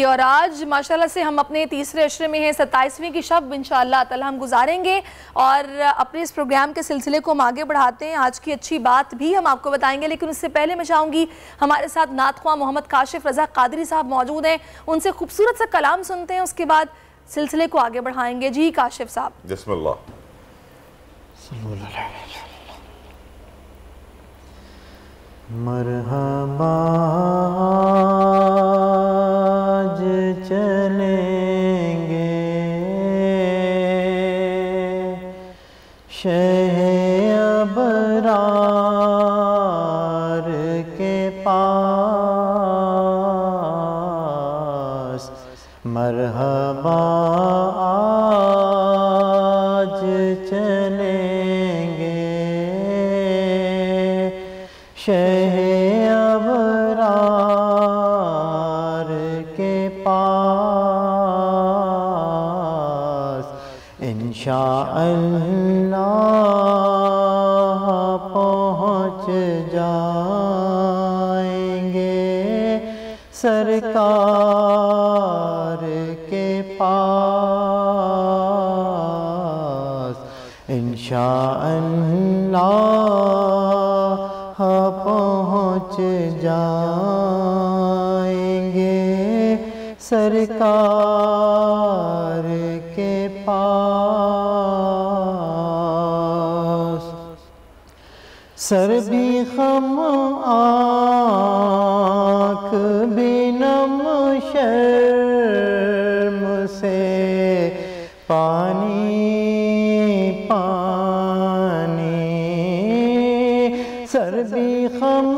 और आज माशाल्लाह से हम अपने तीसरे अशरे में हैं, 27वीं की शब इंशाअल्लाह ताला हम गुजारेंगे और अपने इस प्रोग्राम के सिलसिले को हम आगे बढ़ाते हैं। आज की अच्छी बात भी हम आपको बताएंगे, लेकिन उससे पहले मैं चाहूँगी हमारे साथ नात ख्वां मोहम्मद काशिफ रज़ा कादरी साहब मौजूद हैं, उनसे खूबसूरत सा कलाम सुनते हैं, उसके बाद सिलसिले को आगे बढ़ाएंगे। जी काशिफ साहब। बिस्मिल्लाह। मरहबा आज चलेंगे शहे अबरार के पास। मरहबा आज चलेंगे शहे अबरार के पास। इंशाअल्लाह पहुँच जाएंगे सरकार के पास। इंशाअल्लाह पहुँच जाएंगे सरकार के पास। सर भी खम आँख भी नम शर्म से पानी पानी। सर भी खम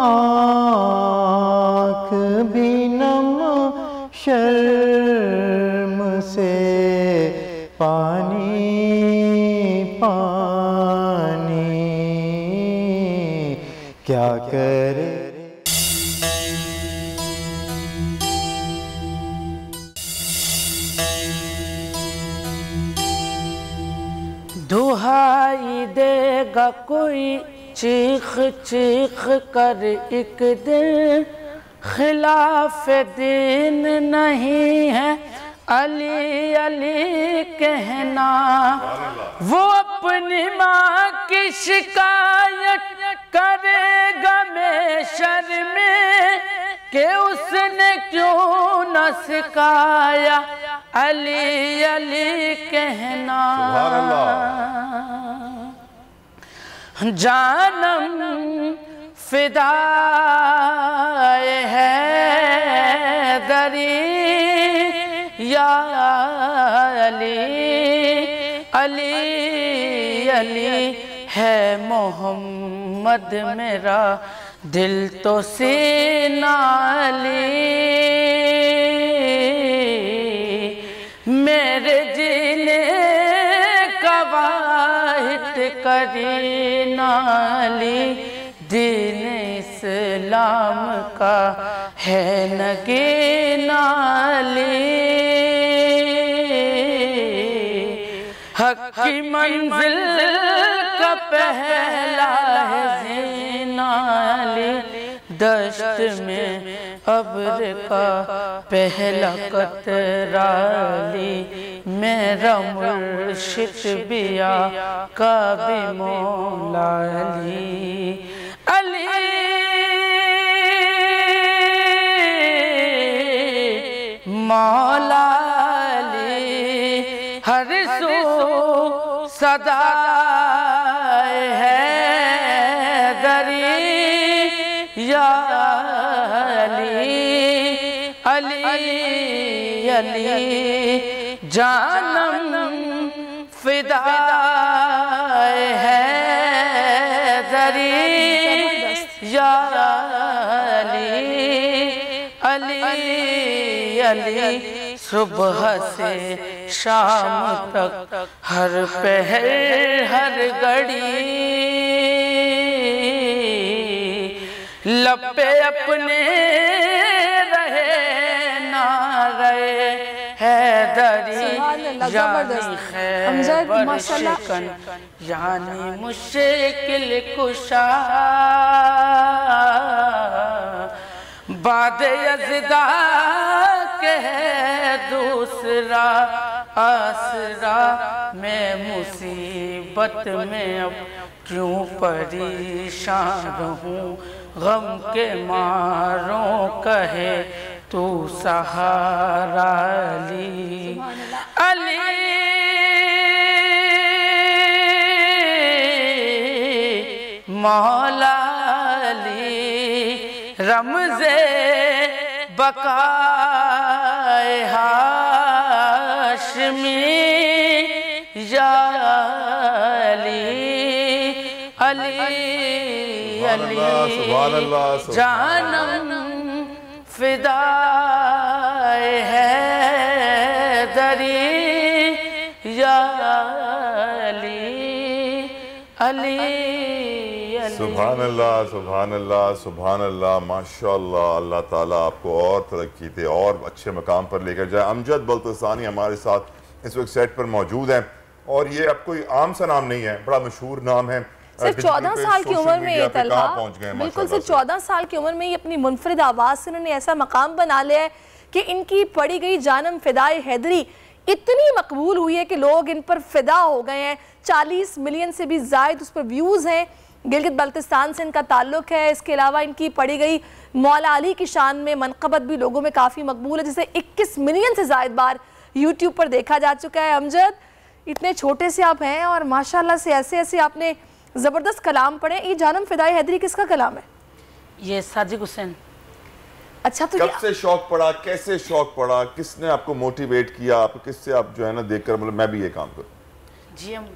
आँख भी नम शर्म से पानी पानी। क्या करे दुहाई देगा कोई चीख चीख कर एक दिन, खिलाफ दीन नहीं है अली अली कहना। वो अपनी माँ की शिकायत करेगा महशर में कि उसने क्यों न सिखाया अली अली कहना। जानम फिदाए है दरी या अली अली अली है मोहम्मद मेरा दिल तो सीना अली। मेरे जीने का वाहिद करीना अली, दीन इस्लाम का है नगीना अली। हक की मंजिल का पहला है जीना अली, दश्त में अब्र का पहला कतरा अली। मेरा मुर्शिद बिया का भी मौला अली अली। मौला अली हर सू सदा है दरी या अली अली अली। जानम फिदा है दरी या अली अली अली। सुबह से शाम तक हर पहर हर घड़ी लपे अपने रहे ना रहे हैदरी यानी खैबर शिकन यानी मुश्किल कुशा। बाद यज़दा के है दूसरा आसरा, मैं मुसीबत में अब क्यों परेशान रहूं, गम के मारों कहे तू सहारा अली अली मौला अली रमज़े बकाए हाशमी या अली अली जानम फिदाए है दरी या अली सुभान अल्लाह सुभान अल्लाह सुभान अल्लाह माशाअल्लाह। अल्लाह ताला आपको और तरक्की दे और अच्छे मकाम पर लेकर जाए। अमजद बल्तिस्तानी हमारे साथ इस वक्त सेट पर मौजूद हैं और ये अब कोई आम सा नाम नहीं है, बड़ा मशहूर नाम है। सिर्फ 14 साल की उम्र में ये तलहा बिल्कुल सिर्फ 14 साल की उम्र में ही अपनी मुनफरिद आवाज़ से उन्होंने ऐसा मकाम बना लिया है कि इनकी पढ़ी गई जानम फिदाए हैदरी इतनी मकबूल हुई है कि लोग इन पर फिदा हो गए हैं। 40 मिलियन से भी ज़ायद उस पर व्यूज़ हैं। गिलगित बल्तिस्तान से इनका ताल्लुक़ है। इसके अलावा इनकी पढ़ी गई मौला अली की शान में मनक़बत भी लोगों में काफ़ी मकबूल है, जिसे 21 मिलियन से ज़ायद बार यूट्यूब पर देखा जा चुका है। अमजद, इतने छोटे से आप हैं और माशाल्लाह से ऐसे ऐसे आपने ज़बरदस्त कलाम पढ़े। ये जानम फिदाए हैदरी किसका कलाम है? ये साजिद हुसैन। अच्छा, तो कब से शौक पड़ा, कैसे शौक पड़ा, किसने आपको मोटिवेट किया, आपको किससे आप जो है ना देखकर मतलब मैं भी ये काम करूं? जी हम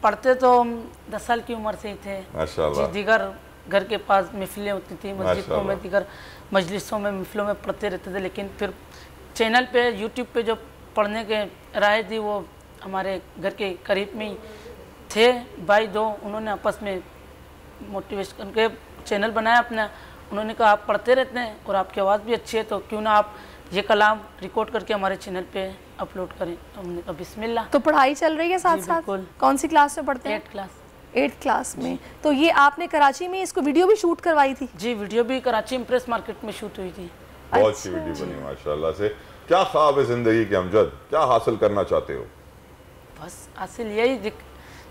पढ़ते तो 10 साल की उम्र से ही थे माशाल्लाह। जी, दीगर घर के पास महफिलें होती थी, मस्जिदों में, दीगर मजलिसों में, महफिलों में पढ़ते रहते थे। लेकिन फिर चैनल पे यूट्यूब पे जो पढ़ने के राय दी वो हमारे घर के करीब में ही थे भाई दो, उन्होंने आपस में मोटिवेशन करके चैनल बनाया अपना। उन्होंने कहा आप पढ़ते रहते हैं और आपकी आवाज़ भी अच्छी है, तो क्यों ना आप ये कलाम रिकॉर्ड करके हमारे चैनल पे अपलोड करें। हमने कहा बिस्मिल्लाह। तो पढ़ाई चल रही है साथ साथ? कौन सी क्लास में पढ़ते हैं? 8th class. 8th क्लास में। तो ये आपने कराची में इसको वीडियो भी शूट करवाई थी? जी, वीडियो भी कराची इम्प्रेस मार्केट में शूट हुई थी। बहुत अच्छी वीडियो बनी माशाल्लाह से। क्या ख्वाब है जिंदगी के अमजद, क्या हासिल करना चाहते हो? बस हासिल यही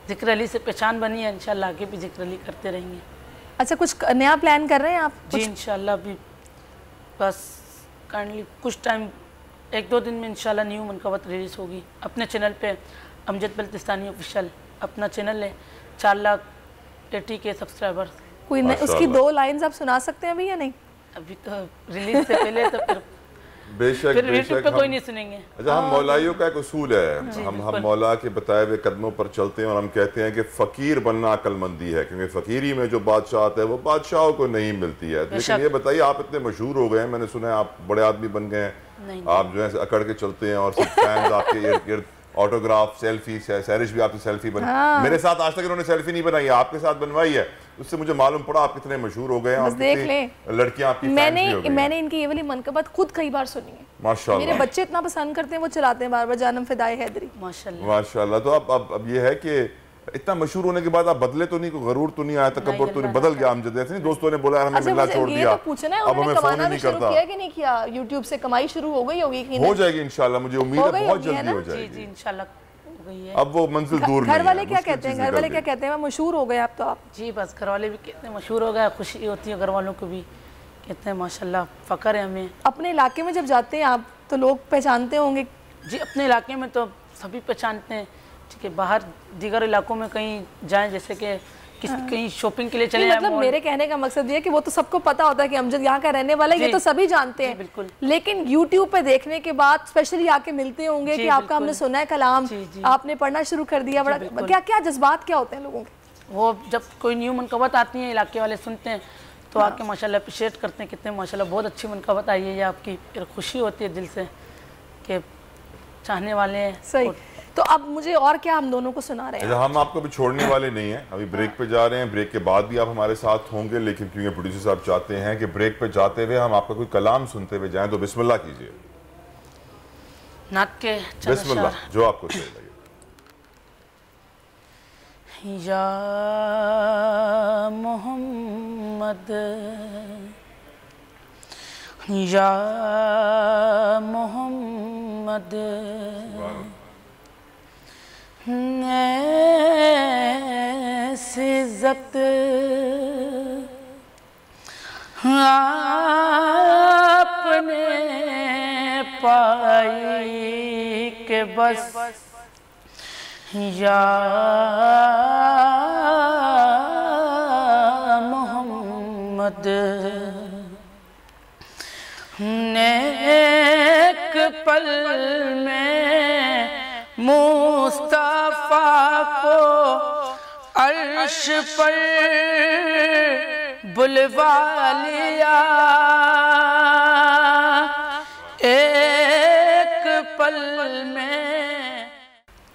जिक्र अली से पहचान बनी है, इंशाल्लाह आगे भी जिक्र अली करते रहेंगे। अच्छा, कुछ नया प्लान कर रहे हैं आप? जी इंशाल्लाह भी बस काइंडली कुछ टाइम 1-2 दिन में इंशाल्लाह न्यू मनक़बत रिलीज़ होगी अपने चैनल पे। अमजद बल्तिस्तानी ऑफिशियल अपना चैनल है, 4,80,000 सब्सक्राइबर्स। कोई उसकी 2 लाइन्स आप सुना सकते हैं अभी या नहीं? अभी तो रिलीज से पहले तो फिर बेशक फिर यूट्यूब पे कोई नहीं सुनेंगे। अच्छा, हम मौलाइयों का एक उसूल है, हम मौला के बताए हुए कदमों पर चलते हैं और हम कहते हैं कि फ़कीर बनना अक्लमंदी है, क्योंकि फ़कीरी में जो बादशाह आता है वो बादशाहों को नहीं मिलती है। लेकिन ये बताइए, आप इतने मशहूर हो गए हैं, मैंने सुना है आप बड़े आदमी बन गए हैं, आप जो है अकड़ के चलते हैं और सब फैंस आपके इर्द गिर्द, ऑटोग्राफ, सेल्फी, सैरिश भी आपकी सेल्फी बनी। मेरे साथ आज तक इन्होंने सेल्फी नहीं बनाई, आपके साथ बनवाई है। उससे मुझे मालूम पड़ा आप कितने मशहूर हो गए हैं और कितनी लड़कियां आपकी फैंस भी हो गई। मैंने इनकी ये वाली मनक़बत खुद कई बार सुनी है माशाल्लाह। मेरे बच्चे इतना पसंद करते हैं, वो चलाते हैं बार बार जानम फिदाए हैदरी। माशाल्लाह माशाल्लाह। तो अब ये है कि इतना मशहूर होने के बाद आप बदले तो नहीं, कोई गरूर तो नहीं आया, तकब्बुर तो नहीं, बदल गया अमजद? ऐसे नहीं दोस्तों ने बोला हमें मिलना छोड़ दिया, अब हमें फोन ही नहीं करता? किया कि नहीं किया? यूट्यूब से कमाई शुरू हो गई होगी? हो जाएगी इंशाल्लाह, मुझे उम्मीद है बहुत जल्दी हो जाएगी। जी इंशाल्लाह हो गई है। अब वो मंजिल दूर नहीं है। घर वाले क्या कहते हैं? घर वाले क्या कहते हैं? मशहूर हो गए आप तो? आप जी बस घर वाले भी कहते हैं मशहूर हो गया, खुशी होती है घर वालों को भी, कहते हैं माशाल्लाह फ़ख्र है हमें। अपने इलाके में जब जाते हैं आप तो लोग पहचानते होंगे? जी अपने इलाके में तो सभी पहचानते हैं, ठीक है। बाहर दीगर इलाकों में कहीं जाएं, जैसे कि कहीं शॉपिंग के लिए चले, मतलब मेरे कहने का मकसद ये है कि वो तो सबको पता होता है कि अमजद यहाँ का रहने वाला है, ये तो सभी जानते हैं बिल्कुल। लेकिन यूट्यूब पे देखने के बाद स्पेशली आके मिलते होंगे कि आपका हमने सुना है कलाम, आपने पढ़ना शुरू कर दिया, बड़ा क्या क्या जज्बात क्या होते हैं लोगों के? वो जब कोई न्यू मनक़बत आती है, इलाके वाले सुनते हैं तो आके माशाल्लाह अप्रिशिएट करते हैं, कितने माशाल्लाह बहुत अच्छी मनक़बत आई है ये आपकी। फिर खुशी होती है दिल से कि चाहने वाले हैं। सही। तो अब मुझे और क्या हम दोनों को सुना रहे हैं? हम आपको भी छोड़ने वाले नहीं हैं, अभी ब्रेक पे जा रहे हैं, ब्रेक के बाद भी आप हमारे साथ होंगे, लेकिन क्योंकि प्रोड्यूसर साहब चाहते हैं कि ब्रेक पे जाते हुए हम आपका कोई कलाम सुनते हुए जाएं, तो बिस्मिल्लाह कीजिए। नात के बिस्मिल्लाह, जो आपको सही लगे। या मोहम्मद या मोहम्मद ऐसी इज़्ज़त आपने पाई के बस या मोहम्मद नेक पल में मुस्तफा को अर्श पर बुलवा लिया, एक पल में।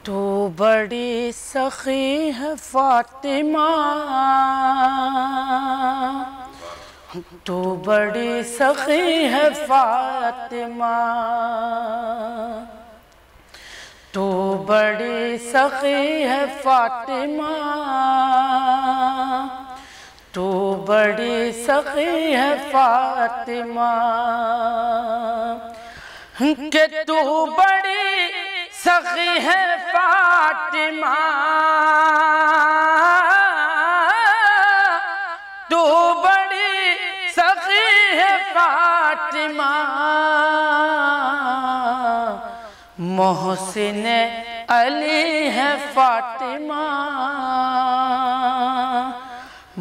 तू बड़ी सखी है फातिमा, तू बड़ी सखी है फातिमा, तू बड़ी सखी है फातिमा, तू बड़ी सखी है फातिमा, कि तू बड़ी सखी है फातिमा, तू बड़ी सखी है फातिमा, मोहसिन अली है फातिमा,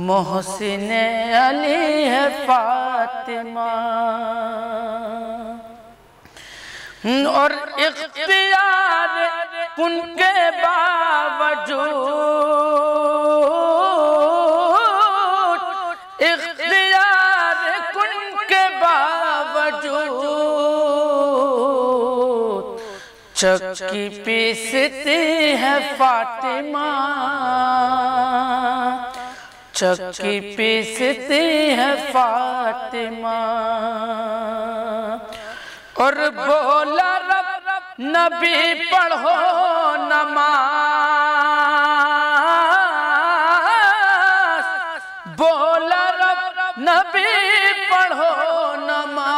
मोहसिन अली है फातिमा। और इख्तियार उनके बावजूद, इख्तियार उनके बावजूद चक्की पीसती है फातिमा, चक्की पीसती है फातिमा। और बोला रब नबी पढ़ो नमाज, बोला रब नबी पढ़ो नमाज,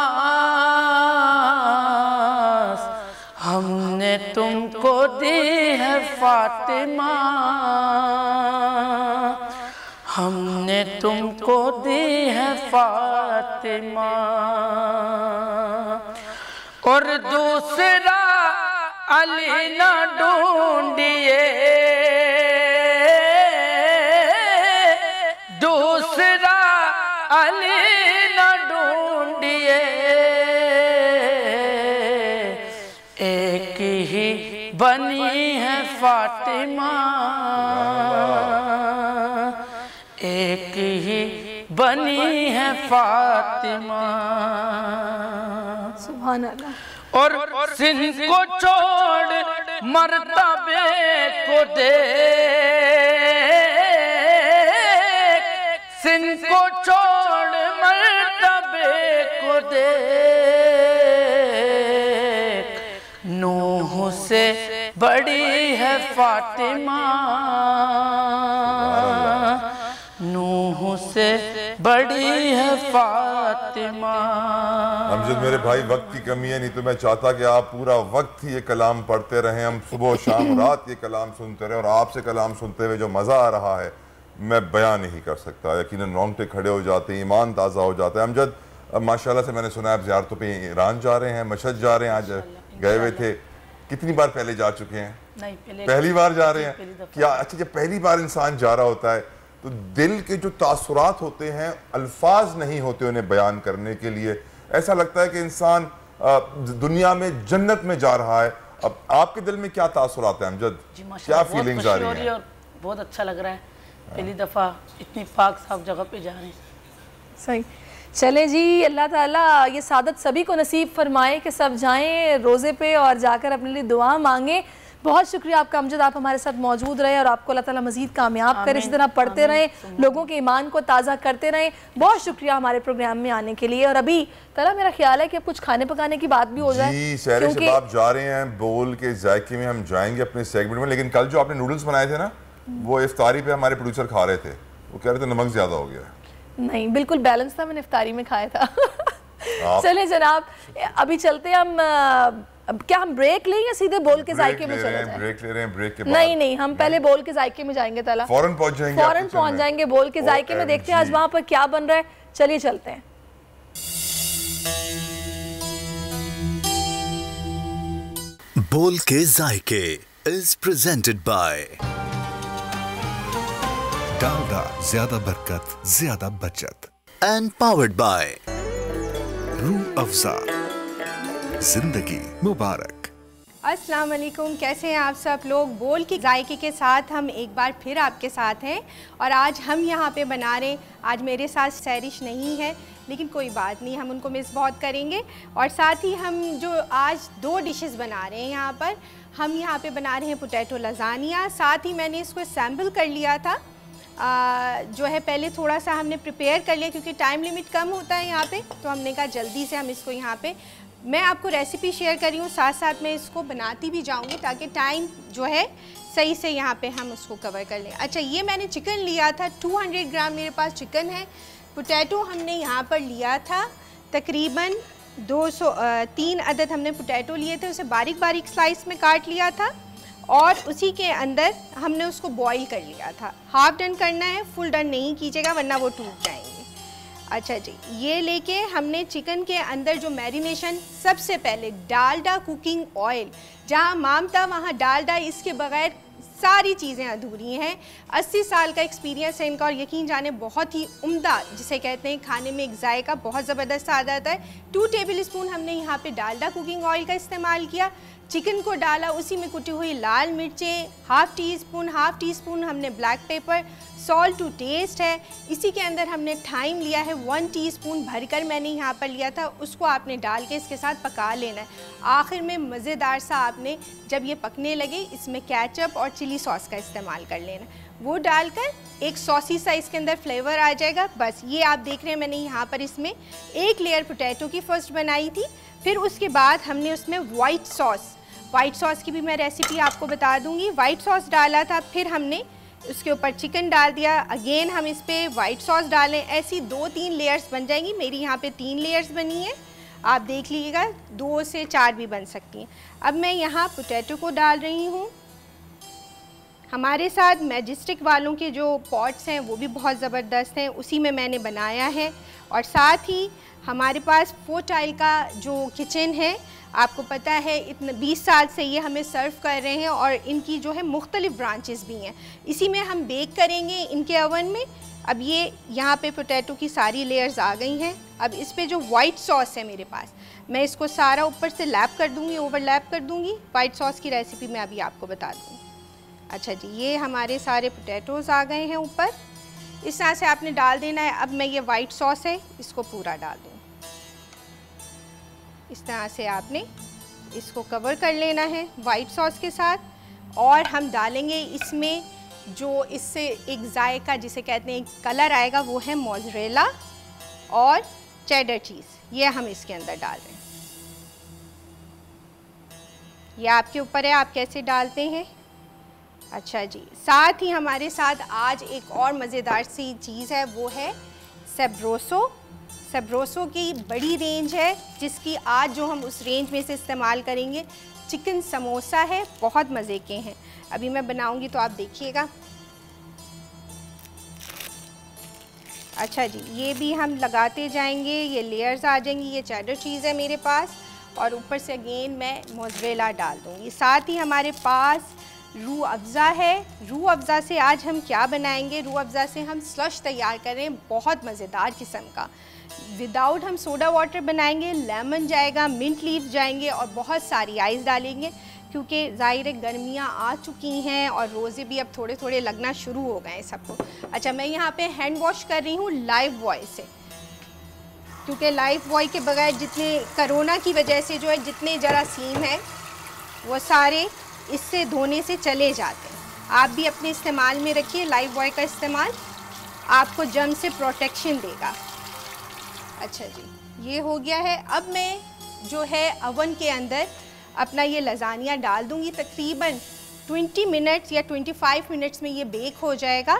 हमने तुमको दी है फातिमा, हमने तुमको दी है फातिमा। और दूसरा अली ना ढूंढिए, दूसरा अली ना ढूंढिए, एक ही बनी है फातिमा, एक ही बनी है फातिमा। सुभान अल्लाह। और सिंह को छोड़ मर्तबे को देख, सिंह को छोड़ मर्तबे को देख, नूह से बड़ी है फातिमा, नूह से बड़ी है फातिमा। अमजद मेरे भाई, वक्त की कमी है, नहीं तो मैं चाहता कि आप पूरा वक्त ही ये कलाम पढ़ते रहें, हम सुबह शाम रात ये कलाम सुनते रहें। और आपसे कलाम सुनते हुए जो मज़ा आ रहा है मैं बयान नहीं कर सकता। यकीनन रोंगटे खड़े हो जाते हैं, ईमान ताज़ा हो जाता है। अमजद, माशाल्लाह से मैंने सुना है आप ज़ियारतों पे ईरान जा रहे हैं, मशहद जा रहे हैं, आज गए हुए थे। कितनी बार पहले जा चुके हैं? नहीं, पहली बार जा रहे हैं क्या? अच्छा, जब पहली बार इंसान जा रहा होता है तो दिल के जो तासुरात होते हैं, अल्फाज नहीं होते उन्हें बयान करने के लिए। ऐसा लगता है कि इंसान दुनिया में जन्नत में जा रहा है। अब आपके दिल में क्या तासुरात है अमजद, क्या फीलिंग्स आ रही हैं? बहुत अच्छा लग रहा है, पहली दफ़ा इतनी पाक साफ जगह पे जा रहे हैं। सही। चले जी, अल्लाह ताला ये सादत सभी को नसीब फरमाए कि सब जाएं रोज़े पे और जाकर अपने लिए दुआ मांगे। बहुत शुक्रिया आपका अमजद, आप हमारे साथ मौजूद रहे और आपको अल्लाह ताला मज़ीद कामयाब करे, इसी तरह पढ़ते रहें, लोगों के ईमान को ताज़ा करते रहें। बहुत शुक्रिया हमारे प्रोग्राम में आने के लिए। और अभी ताला मेरा ख्याल है कि अब कुछ खाने पकाने की बात भी हो जाए। जी, सहरे से आप जा रहे हैं, बोल के जायके में हम जाएंगे अपने सेगमेंट में। लेकिन कल जो आपने नूडल्स बनाए थे ना, वो इफ्तारी पे हमारे प्रोड्यूसर खा रहे थे, वो कह रहे थे नमक ज़्यादा हो गया। नहीं, बिल्कुल बैलेंस था, मैंने इफ्तारी में खाया था। चले जनाब, अभी चलते हम अब क्या हम ब्रेक लें या सीधे बोल के जायके में चले जाएं? ब्रेक ले रहे हैं, ब्रेक के बाद नहीं, हम पहले बोल के जायके में जाएंगे। तला फौरन पहुंच जाएंगे बोल के जायके में। देखते हैं आज वहां पर क्या बन रहा है। चलिए चलते हैं। बोल के जायके इज प्रेजेंटेड बाय डालडा, ज्यादा बरकत ज्यादा बचत, and powered by Rooh Afza, जिंदगी मुबारक। अस्सलाम वालेकुम, कैसे हैं आप सब लोग। बोल के जायके के साथ हम एक बार फिर आपके साथ हैं और आज हम यहाँ पे बना रहे हैं। आज मेरे साथ सैरिश नहीं है लेकिन कोई बात नहीं, हम उनको मिस बहुत करेंगे। और साथ ही हम जो आज 2 डिशेस बना रहे हैं यहाँ पर, हम यहाँ पे बना रहे हैं पोटैटो लज़ानिया। साथ ही मैंने इसको सैम्पल कर लिया था, जो है पहले थोड़ा सा हमने प्रिपेयर कर लिया क्योंकि टाइम लिमिट कम होता है यहाँ पे, तो हमने कहा जल्दी से हम इसको यहाँ पे, मैं आपको रेसिपी शेयर कर रही हूँ, साथ साथ मैं इसको बनाती भी जाऊँगी ताकि टाइम जो है सही से यहाँ पे हम उसको कवर कर लें। अच्छा, ये मैंने चिकन लिया था, 200 ग्राम मेरे पास चिकन है। पोटैटो हमने यहाँ पर लिया था तकरीबन 3 अदद हमने पोटैटो लिए थे, उसे बारीक बारीक स्लाइस में काट लिया था और उसी के अंदर हमने उसको बॉईल कर लिया था। हाफ डन करना है, फुल डन नहीं कीजिएगा वरना वो टूट जाएंगे। अच्छा जी, ये लेके हमने चिकन के अंदर जो मैरिनेशन, सबसे पहले डालडा कुकिंग ऑयल, जहाँ मामता वहाँ डालडा, इसके बगैर सारी चीज़ें अधूरी हैं। 80 साल का एक्सपीरियंस है इनका और यकीन जाने बहुत ही उम्दा, जिसे कहते हैं खाने में एक जायका बहुत ज़बरदस्त आ जाता है। 2 टेबल स्पून हमने यहाँ पे डालडा कुकिंग ऑयल का इस्तेमाल किया। चिकन को डाला, उसी में कुटी हुई लाल मिर्चें, हाफ़ टी स्पून हमने black pepper, salt to taste है। इसी के अंदर हमने थाइम लिया है 1 टीस्पून भरकर मैंने यहाँ पर लिया था, उसको आपने डाल के इसके साथ पका लेना है। आखिर में मज़ेदार सा आपने जब ये पकने लगे इसमें केचप और चिली सॉस का इस्तेमाल कर लेना, वो डालकर एक सॉसी सा इसके अंदर फ्लेवर आ जाएगा। बस ये आप देख रहे हैं, मैंने यहाँ पर इसमें 1 लेयर पोटैटो की फर्स्ट बनाई थी, फिर उसके बाद हमने उसमें वाइट सॉस की भी मैं रेसिपी आपको बता दूंगी। वाइट सॉस डाला था, फिर हमने उसके ऊपर चिकन डाल दिया, अगेन हम इस पर वाइट सॉस डालें, ऐसी 2-3 लेयर्स बन जाएंगी। मेरी यहाँ पे 3 लेयर्स बनी है, आप देख लीजिएगा 2 से 4 भी बन सकती हैं। अब मैं यहाँ पोटैटो को डाल रही हूँ। हमारे साथ मैजेस्टिक वालों के जो पॉट्स हैं वो भी बहुत ज़बरदस्त हैं, उसी में मैंने बनाया है। और साथ ही हमारे पास 4 टाइल का जो किचन है, आपको पता है इतने 20 साल से ये हमें सर्व कर रहे हैं और इनकी जो है मुख्तलिफ ब्रांचेस भी हैं। इसी में हम बेक करेंगे इनके ओवन में। अब ये यहाँ पे पोटैटो की सारी लेयर्स आ गई हैं। अब इस पे जो वाइट सॉस है मेरे पास, मैं इसको सारा ऊपर से लैप कर दूँगी, ओवरलैप कर दूँगी। वाइट सॉस की रेसिपी मैं अभी आपको बता दूँगी। अच्छा जी, ये हमारे सारे पोटैटोज़ आ गए हैं ऊपर, इस तरह से आपने डाल देना है। अब मैं ये वाइट सॉस है इसको पूरा डाल दूँ, इस तरह से आपने इसको कवर कर लेना है वाइट सॉस के साथ। और हम डालेंगे इसमें जो इससे एक जायका, जिसे कहते हैं एक कलर आएगा, वो है मोज़रेला और चेडर चीज़, ये हम इसके अंदर डाल रहे हैं। ये आपके ऊपर है आप कैसे डालते हैं। अच्छा जी, साथ ही हमारे साथ आज एक और मज़ेदार सी चीज़ है, वो है सेब्रोसो की बड़ी रेंज है, जिसकी आज जो हम उस रेंज में से इस्तेमाल करेंगे। चिकन समोसा है, बहुत मज़े के हैं, अभी मैं बनाऊंगी तो आप देखिएगा। अच्छा जी, ये भी हम लगाते जाएंगे, ये लेयर्स आ जाएंगी। ये चेडर चीज़ है मेरे पास और ऊपर से अगेन मैं मोज़रेला डाल दूँगी। साथ ही हमारे पास रूह अफ़ज़ा है। रूह अफ़ज़ा से आज हम क्या बनाएंगे, रूह अफ़ज़ा से हम स्लश तैयार कर रहे हैं, बहुत मज़ेदार किस्म का। विदाउट हम सोडा वाटर बनाएंगे, लेमन जाएगा, मिंट लीफ जाएंगे और बहुत सारी आइस डालेंगे, क्योंकि ज़ाहिर है गर्मियाँ आ चुकी हैं और रोज़े भी अब थोड़े थोड़े लगना शुरू हो गए हैं सबको। अच्छा, मैं यहाँ पे हैंड वॉश कर रही हूँ लाइव बॉय से, क्योंकि लाइव बॉय के बगैर जितने कोरोना की वजह से जो है जितने जरासीम हैं वो सारे इससे धोने से चले जाते हैं। आप भी अपने इस्तेमाल में रखिए, लाइव बॉय का इस्तेमाल आपको जर्म से प्रोटेक्शन देगा। अच्छा जी, ये हो गया है। अब मैं जो है ओवन के अंदर अपना ये लज़ानिया डाल दूँगी। तकरीबन 20 मिनट्स या 25 मिनट्स में ये बेक हो जाएगा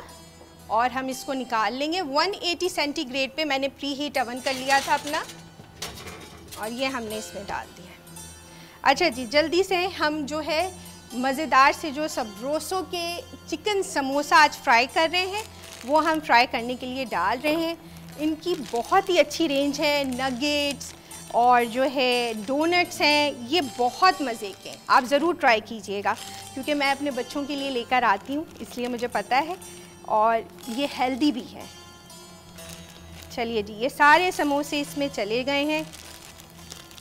और हम इसको निकाल लेंगे। 180 सेंटीग्रेड पे मैंने प्री हीट ओवन कर लिया था अपना। और ये हमने इसमें डाल दिया। अच्छा जी, जल्दी से हम जो है मज़ेदार से जो सबरोसो के चिकन समोसा आज फ्राई कर रहे हैं वो हम फ्राई करने के लिए डाल रहे हैं। इनकी बहुत ही अच्छी रेंज है, नगेट्स और जो है डोनट्स हैं, ये बहुत मज़े के हैं। आप ज़रूर ट्राई कीजिएगा क्योंकि मैं अपने बच्चों के लिए लेकर आती हूँ, इसलिए मुझे पता है, और ये हेल्दी भी है। चलिए जी, ये सारे समोसे इसमें चले गए हैं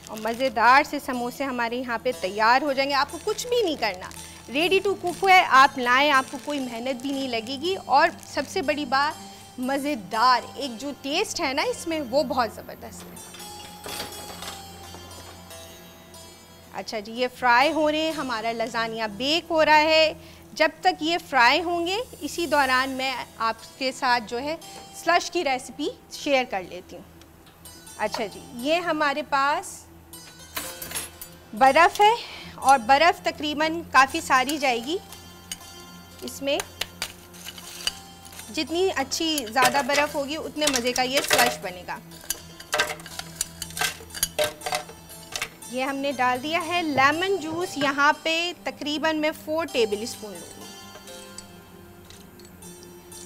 और मज़ेदार से समोसे हमारे यहाँ पे तैयार हो जाएंगे। आपको कुछ भी नहीं करना, रेडी टू कुक है, आप लाएं, आपको कोई मेहनत भी नहीं लगेगी और सबसे बड़ी बात मज़ेदार एक जो टेस्ट है ना इसमें वो बहुत ज़बरदस्त है। अच्छा जी, ये फ्राई हो रहे हैं, हमारा लज़ानिया बेक हो रहा है। जब तक ये फ्राई होंगे इसी दौरान मैं आपके साथ जो है स्लश की रेसिपी शेयर कर लेती हूँ। अच्छा जी, ये हमारे पास बर्फ़ है और बर्फ़ तकरीबन काफ़ी सारी जाएगी इसमें। जितनी अच्छी ज़्यादा बर्फ़ होगी उतने मज़े का ये स्लश बनेगा। ये हमने डाल दिया है लेमन जूस, यहाँ पे तकरीबन मैं 4 टेबल स्पून लूँगी।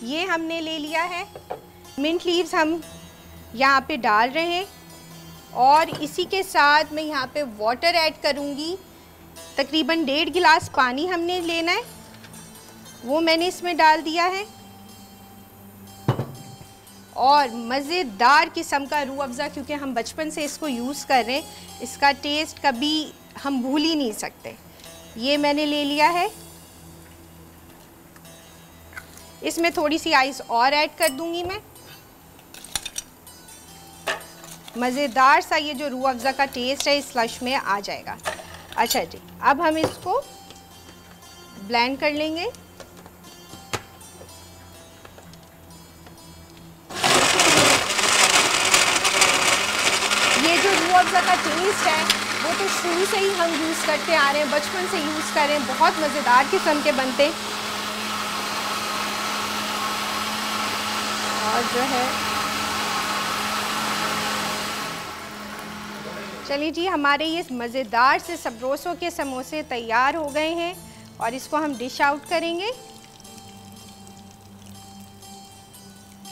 ये हमने ले लिया है मिंट लीव्स, हम यहाँ पे डाल रहे हैं और इसी के साथ मैं यहाँ पे वाटर ऐड करूँगी। तकरीबन 1.5 गिलास पानी हमने लेना है, वो मैंने इसमें डाल दिया है। और मज़ेदार किस्म का रूह अफ़ज़ा, क्योंकि हम बचपन से इसको यूज़ कर रहे हैं, इसका टेस्ट कभी हम भूल ही नहीं सकते। ये मैंने ले लिया है, इसमें थोड़ी सी आइस और ऐड कर दूंगी मैं। मज़ेदार सा ये जो रूह अफ़ज़ा का टेस्ट है इस स्लश में आ जाएगा। अच्छा जी, अब हम इसको ब्लेंड कर लेंगे। ये जो रूह अफ़ज़ा का टेस्ट है वो तो शुरू से ही हम यूज़ करते आ रहे हैं, बचपन से यूज़ कर रहे हैं, बहुत मज़ेदार किस्म के बनते हैं। और जो है चलिए जी, हमारे ये मज़ेदार से सबरोसो के समोसे तैयार हो गए हैं और इसको हम डिश आउट करेंगे।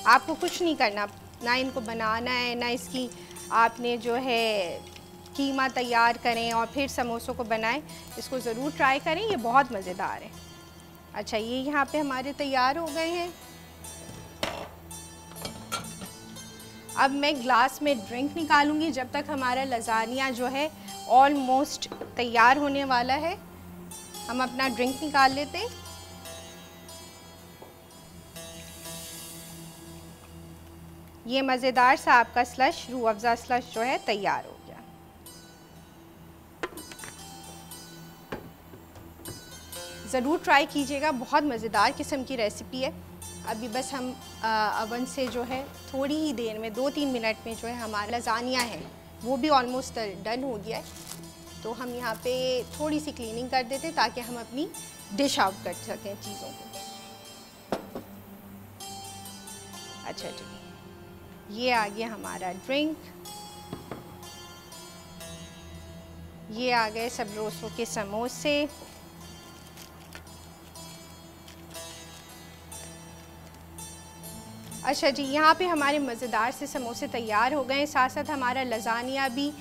आपको कुछ नहीं करना, ना इनको बनाना है, ना इसकी आपने जो है कीमा तैयार करें और फिर समोसों को बनाएं। इसको ज़रूर ट्राई करें, ये बहुत मज़ेदार है। अच्छा, ये यहाँ पे हमारे तैयार हो गए हैं। अब मैं ग्लास में ड्रिंक निकालूंगी जब तक हमारा लज़ानिया जो है ऑलमोस्ट तैयार होने वाला है। हम अपना ड्रिंक निकाल लेते हैं। ये मज़ेदार सा आपका स्लश, रूह अफ़ज़ा स्लश जो है तैयार हो गया। ज़रूर ट्राई कीजिएगा, बहुत मज़ेदार किस्म की रेसिपी है। अभी बस हम अवन से जो है थोड़ी ही देर में 2-3 मिनट में जो है हमारा लज़ानिया है वो भी ऑलमोस्ट डन हो गया है। तो हम यहाँ पे थोड़ी सी क्लीनिंग कर देते हैं ताकि हम अपनी डिश आउट कर सकें चीज़ों को। अच्छा जी, ये आ गया हमारा ड्रिंक, ये आ गए सबरोसो के समोसे। अच्छा जी, यहाँ पे हमारे मज़ेदार से समोसे तैयार हो गए, साथ साथ हमारा लज़ानिया भी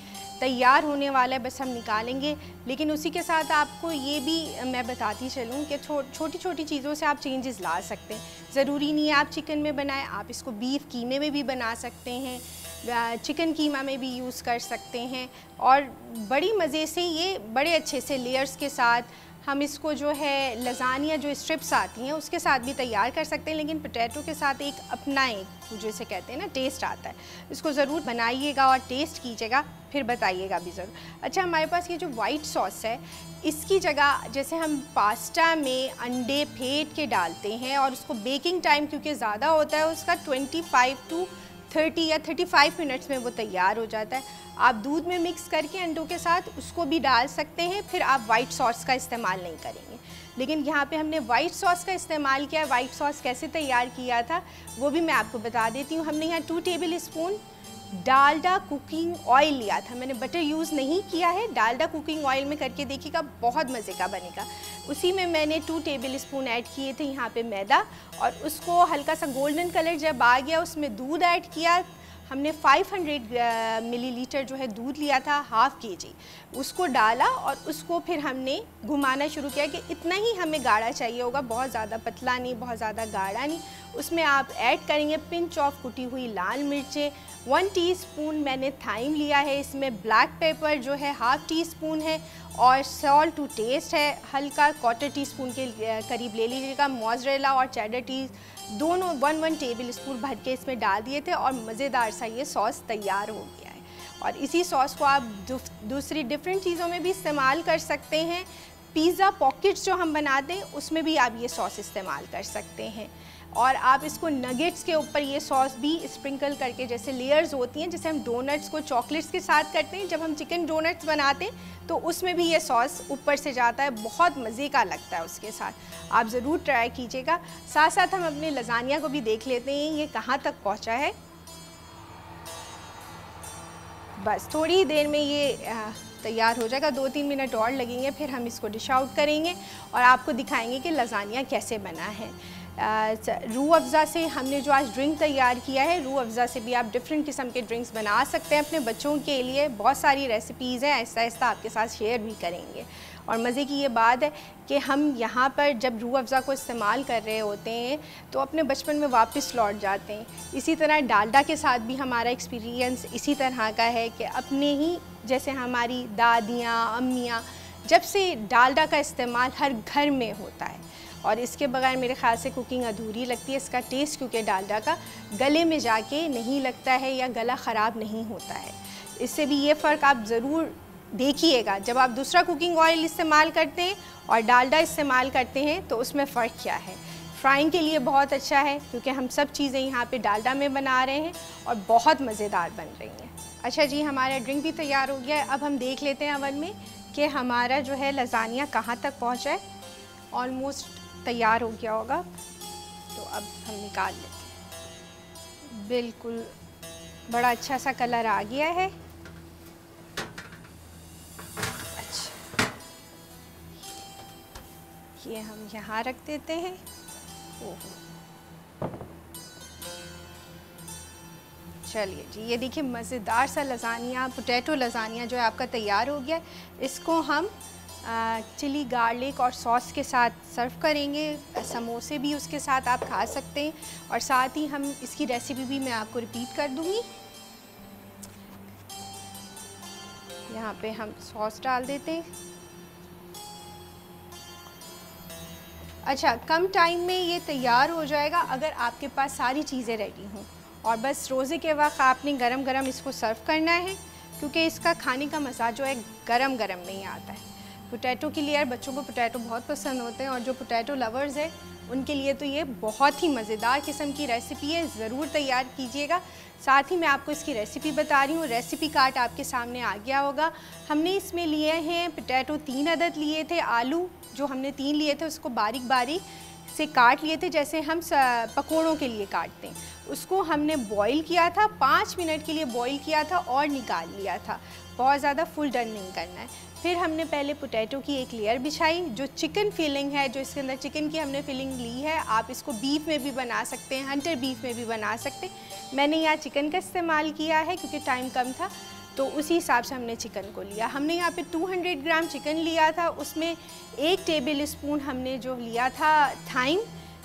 तैयार होने वाला है, बस हम निकालेंगे। लेकिन उसी के साथ आपको ये भी मैं बताती चलूँ कि छोटी छोटी चीज़ों से आप चेंजेस ला सकते हैं। ज़रूरी नहीं है आप चिकन में बनाएं, आप इसको बीफ कीमे में भी बना सकते हैं, चिकन कीमा में भी यूज़ कर सकते हैं। और बड़ी मज़े से ये बड़े अच्छे से लेयर्स के साथ हम इसको जो है लज़ानिया जो स्ट्रिप्स आती हैं उसके साथ भी तैयार कर सकते हैं। लेकिन पोटैटो के साथ एक अपना एक जैसे कहते हैं ना टेस्ट आता है, इसको ज़रूर बनाइएगा और टेस्ट कीजिएगा, फिर बताइएगा भी ज़रूर। अच्छा, हमारे पास ये जो वाइट सॉस है इसकी जगह जैसे हम पास्ता में अंडे फेंट के डालते हैं और उसको बेकिंग टाइम क्योंकि ज़्यादा होता है उसका 25 to 30 या 35 मिनट्स में वो तैयार हो जाता है। आप दूध में मिक्स करके अंडों के साथ उसको भी डाल सकते हैं, फिर आप वाइट सॉस का इस्तेमाल नहीं करेंगे। लेकिन यहाँ पे हमने वाइट सॉस का इस्तेमाल किया। वाइट सॉस कैसे तैयार किया था वो भी मैं आपको बता देती हूँ। हमने यहाँ 2 table spoon Dalda cooking oil लिया था। मैंने बटर यूज़ नहीं किया है, डालडा कुकिंग ऑयल में करके देखिएगा, बहुत मज़े का बनेगा। उसी में मैंने 2 टेबल स्पून ऐड किए थे यहाँ पे मैदा, और उसको हल्का सा गोल्डन कलर जब आ गया उसमें दूध ऐड किया। हमने 500 मिलीलीटर जो है दूध लिया था, हाफ़ केजी, उसको डाला और उसको फिर हमने घुमाना शुरू किया कि इतना ही हमें गाढ़ा चाहिए होगा, बहुत ज़्यादा पतला नहीं, बहुत ज़्यादा गाढ़ा नहीं। उसमें आप ऐड करेंगे पिंच ऑफ कुटी हुई लाल मिर्चें, 1 टीस्पून मैंने थाइम लिया है, इसमें ब्लैक पेपर जो है हाफ़ टी स्पून है, और सॉल्ट टू टेस्ट है, हल्का 1/4 टीस्पून के करीब ले लीजिएगा। मोज़रेला और चेडर चीज़ दोनों 1 टेबल स्पून भर के इसमें डाल दिए थे, और मज़ेदार सा ये सॉस तैयार हो गया है। और इसी सॉस को आप दूसरी डिफरेंट चीज़ों में भी इस्तेमाल कर सकते हैं। पिज़्ज़ा पॉकेट्स जो हम बनाते हैं उसमें भी आप ये सॉस इस्तेमाल कर सकते हैं, और आप इसको नगेट्स के ऊपर ये सॉस भी स्प्रिंकल करके, जैसे लेयर्स होती हैं, जैसे हम डोनट्स को चॉकलेट्स के साथ करते हैं, जब हम चिकन डोनट्स बनाते हैं तो उसमें भी ये सॉस ऊपर से जाता है, बहुत मज़े का लगता है उसके साथ। आप ज़रूर ट्राई कीजिएगा। साथ साथ हम अपने लजानिया को भी देख लेते हैं ये कहाँ तक पहुँचा है। बस थोड़ी देर में ये तैयार हो जाएगा, 2-3 मिनट और लगेंगे, फिर हम इसको डिश आउट करेंगे और आपको दिखाएंगे कि लजानिया कैसे बना है। रूह अफ़ज़ा से हमने जो आज ड्रिंक तैयार किया है, रूह अफ़ज़ा से भी आप डिफरेंट किस्म के ड्रिंक्स बना सकते हैं अपने बच्चों के लिए। बहुत सारी रेसिपीज़ हैं, आहिस्ता आहिस्ता आपके साथ शेयर भी करेंगे। और मज़े की ये बात है कि हम यहाँ पर जब रूह अफ़ज़ा को इस्तेमाल कर रहे होते हैं तो अपने बचपन में वापस लौट जाते हैं। इसी तरह डालडा के साथ भी हमारा एक्सपीरियंस इसी तरह का है कि अपने ही जैसे हमारी दादियाँ, अम्मियाँ, जब से डालडा का इस्तेमाल हर घर में होता है, और इसके बगैर मेरे ख़्याल से कुकिंग अधूरी लगती है। इसका टेस्ट क्योंकि डालडा का गले में जाके नहीं लगता है या गला ख़राब नहीं होता है। इससे भी ये फ़र्क आप ज़रूर देखिएगा, जब आप दूसरा कुकिंग ऑयल इस्तेमाल करते हैं और डालडा इस्तेमाल करते हैं तो उसमें फ़र्क क्या है। फ्राइंग के लिए बहुत अच्छा है क्योंकि हम सब चीज़ें यहाँ पे डालडा में बना रहे हैं और बहुत मज़ेदार बन रही हैं। अच्छा जी, हमारा ड्रिंक भी तैयार हो गया है। अब हम देख लेते हैं अवन में कि हमारा जो है लजानिया कहाँ तक पहुँचा है। ऑलमोस्ट तैयार हो गया होगा, तो अब हम निकाल लेते हैं। बिल्कुल बड़ा अच्छा सा कलर आ गया है। अच्छा, ये हम यहाँ रख देते हैं। ओहो, चलिए जी, ये देखिए मज़ेदार सा लजानिया, पोटैटो लजानिया जो है आपका तैयार हो गया। इसको हम चिली गार्लिक और सॉस के साथ सर्व करेंगे। समोसे भी उसके साथ आप खा सकते हैं, और साथ ही हम इसकी रेसिपी भी मैं आपको रिपीट कर दूंगी। यहाँ पे हम सॉस डाल देते हैं। अच्छा, कम टाइम में ये तैयार हो जाएगा अगर आपके पास सारी चीज़ें रेडी हों, और बस रोज़े के वक्त आपने गरम गरम इसको सर्व करना है, क्योंकि इसका खाने का मज़ा जो है गरम गरम में ही आता है। पोटैटो के लिए यार, बच्चों को पोटैटो बहुत पसंद होते हैं, और जो पोटैटो लवर्स है उनके लिए तो ये बहुत ही मज़ेदार किस्म की रेसिपी है, ज़रूर तैयार कीजिएगा। साथ ही मैं आपको इसकी रेसिपी बता रही हूँ। रेसिपी कार्ड आपके सामने आ गया होगा। हमने इसमें लिए हैं पोटैटो 3 अदद लिए थे, आलू जो हमने 3 लिए थे उसको बारीक बारीक से काट लिए थे, जैसे हम पकोड़ों के लिए काटते हैं। उसको हमने बॉईल किया था, 5 मिनट के लिए बॉईल किया था और निकाल लिया था। बहुत ज़्यादा फुल डन नहीं करना है। फिर हमने पहले पोटैटो की एक लेयर बिछाई, जो चिकन फिलिंग है, जो इसके अंदर चिकन की हमने फिलिंग ली है। आप इसको बीफ में भी बना सकते हैं, हंटर बीफ में भी बना सकते हैं। मैंने यहाँ चिकन का इस्तेमाल किया है क्योंकि टाइम कम था, तो उसी हिसाब से हमने चिकन को लिया। हमने यहाँ पे 200 ग्राम चिकन लिया था, उसमें 1 टेबल स्पून हमने जो लिया था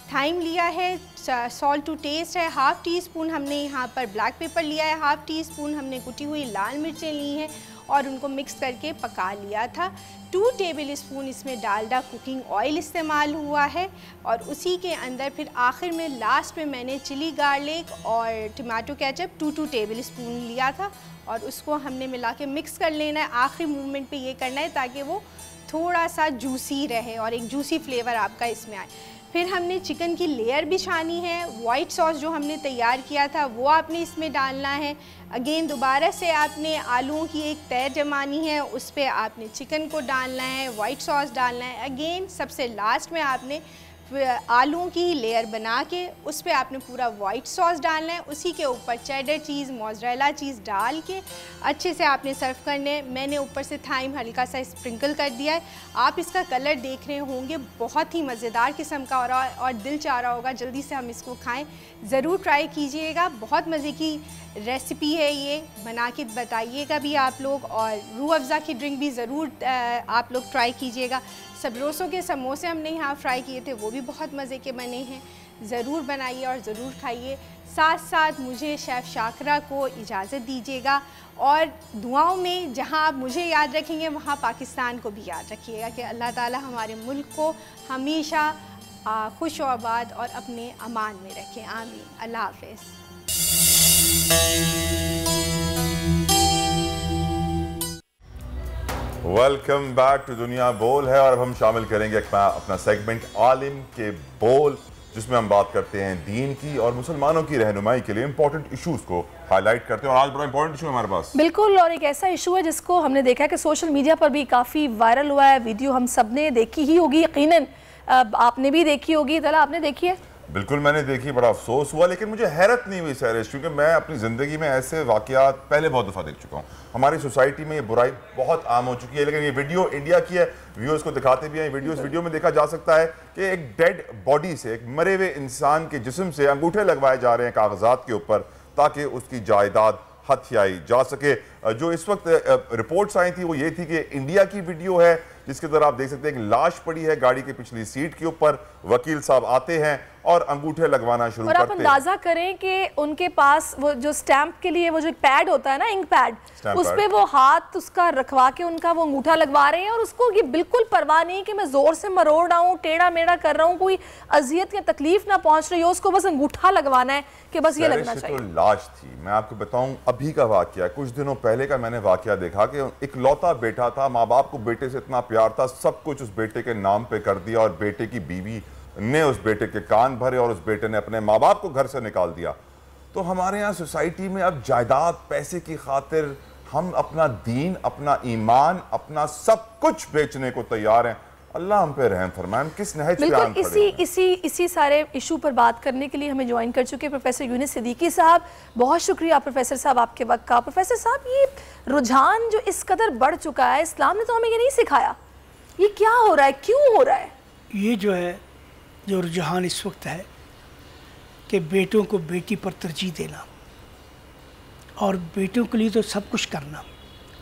थाइम लिया है, सॉल्ट टू टेस्ट है, हाफ़ टी स्पून हमने यहाँ पर ब्लैक पेपर लिया है, हाफ़ टी स्पून हमने कुटी हुई लाल मिर्चें ली हैं और उनको मिक्स करके पका लिया था। 2 टेबल स्पून इसमें डालडा कुकिंग ऑयल इस्तेमाल हुआ है, और उसी के अंदर फिर आखिर में लास्ट में मैंने चिली गार्लिक और टमाटो केचप 2 टेबल स्पून लिया था, और उसको हमने मिला के मिक्स कर लेना है। आखिरी मूवमेंट पे ये करना है ताकि वो थोड़ा सा जूसी रहे और एक जूसी फ्लेवर आपका इसमें आए। फिर हमने चिकन की लेयर बिछानी है। वाइट सॉस जो हमने तैयार किया था वो आपने इसमें डालना है। अगेन दोबारा से आपने आलूओं की एक तय जमानी है, उस पर आपने चिकन को डालना है, वाइट सॉस डालना है। अगेन सबसे लास्ट में आपने आलूओं की लेयर बना के उस पर आपने पूरा वाइट सॉस डालना है, उसी के ऊपर चेडर चीज़, मोज़रेला चीज़ डाल के अच्छे से आपने सर्व करने हैं। मैंने ऊपर से थाइम हल्का सा स्प्रिंकल कर दिया है। आप इसका कलर देख रहे होंगे, बहुत ही मज़ेदार किस्म का और दिल चाह रहा होगा जल्दी से हम इसको खाएं। ज़रूर ट्राई कीजिएगा, बहुत मज़े की रेसिपी है ये, बना के बताइएगा भी आप लोग। और रूह अफ़ज़ा की ड्रिंक भी ज़रूर आप लोग ट्राई कीजिएगा। सबरोसों के समोसे हमने यहाँ फ्राई किए थे, वो भी बहुत मज़े के बने हैं। ज़रूर बनाइए और ज़रूर खाइए। साथ साथ मुझे शेफ़ शाकरा को इजाज़त दीजिएगा और दुआओं में जहाँ आप मुझे याद रखेंगे वहाँ पाकिस्तान को भी याद रखिएगा कि अल्लाह ताला हमारे मुल्क को हमेशा खुश व आबाद और अपने अमान में रखें। आमीन। अल्लाह हाफ़िज़। वेलकम बैक टू दुनिया बोल है और अब हम शामिल करेंगे अपना सेगमेंट आलिम के बोल, जिसमें हम बात करते हैं दीन की और मुसलमानों की रहनुमाई के लिए इंपॉर्टेंट इश्यूज को हाईलाइट करते हैं। और आज बड़ा इंपॉर्टेंट इशू है हमारे पास। बिल्कुल, और एक ऐसा इशू है जिसको हमने देखा है कि सोशल मीडिया पर भी काफ़ी वायरल हुआ है। वीडियो हम सब ने देखी ही होगी, यकीनन आपने भी देखी होगी। तला, आपने देखी है? बिल्कुल मैंने देखी, बड़ा अफसोस हुआ, लेकिन मुझे हैरत नहीं हुई सैरिश, क्योंकि मैं अपनी ज़िंदगी में ऐसे वाक़यात पहले बहुत दफ़ा देख चुका हूँ। हमारी सोसाइटी में ये बुराई बहुत आम हो चुकी है, लेकिन ये वीडियो इंडिया की है, व्यूअर्स को दिखाते भी हैं। वीडियो में देखा जा सकता है कि एक डेड बॉडी से, एक मरे हुए इंसान के जिस्म से अंगूठे लगवाए जा रहे हैं कागजात के ऊपर, ताकि उसकी जायदाद हथियाई जा सके। जो इस वक्त रिपोर्ट्स आई थी वो ये थी कि इंडिया की वीडियो है, जिसके अंदर आप देख सकते हैं कि लाश पड़ी है गाड़ी की पिछली सीट के ऊपर। वकील साहब आते हैं और अंगूठे लगवाना शुरू करते हैं। और आप अंदाजा करें कि उनके पास वो जो स्टैंप के लिए वो जो पैड होता है ना, इंक पैड, उस पे वो हाथ उसका रखवा के उनका वो अंगूठा लगवा रहे हैं और उसको ये बिल्कुल परवाह नहीं कि मैं जोर से मरोड़ रहा हूँ, टेढ़ा मेढ़ा कर रहा हूँ, कोई अजियत या तकलीफ ना पहुंच रही हो, उसको बस अंगूठा लगवाना है कि बस ये लगना चाहिए। तो लाश थी। मैं आपको बताऊं अभी का वाकया, कुछ दिनों पहले का मैंने वाकया देखा कि एक लौता बेटा था, माँ बाप को बेटे से इतना प्यार था, सब कुछ उस बेटे के नाम पे कर दिया और बेटे की बीवी ने उस बेटे के कान भरे और उस बेटे ने अपने माँ बाप को घर से निकाल दिया। तो हमारे यहाँ सोसाइटी में अब जायदाद, पैसे की खातिर हम अपना दीन, अपना ईमान, अपना सब कुछ बेचने को तैयार हैं। अल्लाह हम पे रहम फरमाए। किस नहज पे आन खड़े हैं। इसी सारे इशू पर बात करने के लिए हमें ज्वाइन कर चुके प्रोफेसर यूनिस सिद्दीकी साहब। बहुत शुक्रिया प्रोफेसर साहब आपके वक्त का। प्रोफेसर साहब, ये रुझान जो इस कदर बढ़ चुका है, इस्लाम ने तो हमें ये नहीं सिखाया, ये क्या हो रहा है, क्यों हो रहा है? ये जो है, जो रुझान इस वक्त है कि बेटों को बेटी पर तरजीह देना और बेटों के लिए तो सब कुछ करना,